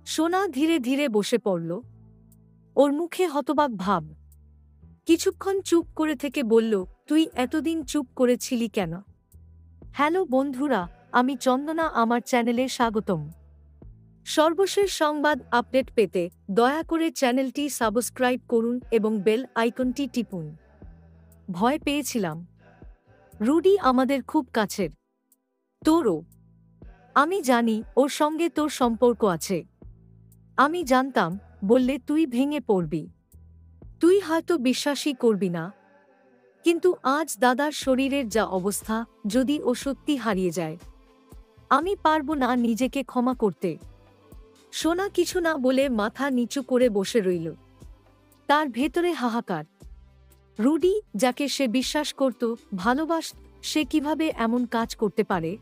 সোনা ধীরে ধীরে বসে পড়ল। ওর মুখে হতবাক ভাব। কিছুক্ষণ চুপ করে থেকে বলল, তুই এতদিন চুপ করেছিলি কেন? হ্যালো বন্ধুরা, আমি চন্দনা, আমার চ্যানেলে স্বাগতম। সর্বশেষ সংবাদ আপডেট পেতে দয়া করে চ্যানেলটি সাবস্ক্রাইব করুন এবং বেল আইকনটি টিপুন। ভয় পেয়েছিলাম। রুডি আমাদের খুব কাছের। তোরও। আমি জানি ওর সঙ্গে তোর সম্পর্ক আছে। আমি জানতাম, বললে তুই ভেঙে পড়বি। তুই হয়তো বিশ্বাসই করবি না, কিন্তু আজ দাদার শরীরের যা অবস্থা, যদি ও সত্যি হারিয়ে যায়, আমি পারব না নিজেকে ক্ষমা করতে। সোনা কিছু না বলে মাথা নিচু করে বসে রইল। তার ভেতরে হাহাকার। রুডি, যাকে সে বিশ্বাস করত, ভালোবাসত, সে কিভাবে এমন কাজ করতে পারে?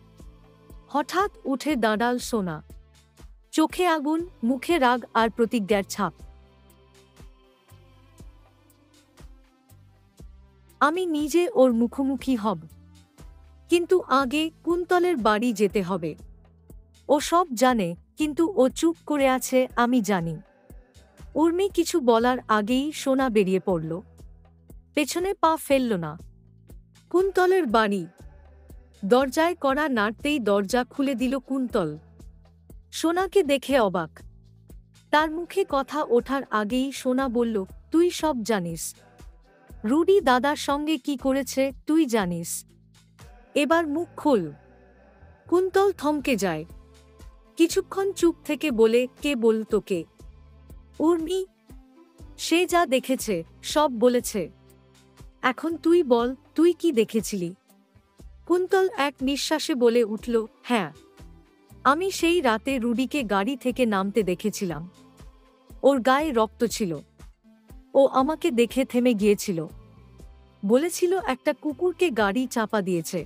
হঠাৎ উঠে দাঁড়াল সোনা। চোখে আগুন, মুখে রাগ আর প্রতিজ্ঞার ছাপ। আমি নিজে ওর মুখোমুখি হব, কিন্তু আগে কুন্তলের বাড়ি যেতে হবে। ও সব জানে, কিন্তু ও চুপ করে আছে, আমি জানি। উর্মি কিছু বলার আগেই সোনা বেরিয়ে পড়ল। পেছনে পা ফেলল না। কুন্তলের বাড়ি। দরজায় কড়া নাড়তেই দরজা খুলে দিল কুন্তল। সোনাকে দেখে অবাক। তার মুখে কথা ওঠার আগেই সোনা বলল, তুই সব জানিস। রুডি দাদার সঙ্গে কি করেছে তুই জানিস। এবার মুখ খোল। কুন্তল থমকে যায়। কিছুক্ষণ চুপ থেকে বলে, কে বল তোকে? উর্মি। সে যা দেখেছে সব বলেছে। এখন তুই বল, তুই কি দেখেছিলি? কুন্তল এক নিঃশ্বাসে বলে উঠল, হ্যাঁ, আমি সেই রাতে রুডিকে গাড়ি থেকে নামতে দেখেছিলাম। ওর গায়ে রক্ত ছিল। ও আমাকে দেখে থেমে গিয়েছিল। বলেছিল একটা কুকুরকে গাড়ি চাপা দিয়েছে।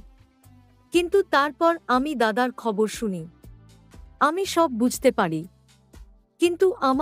কিন্তু তারপর আমি দাদার খবর শুনি। আমি সব বুঝতে পারি। কিন্তু আমার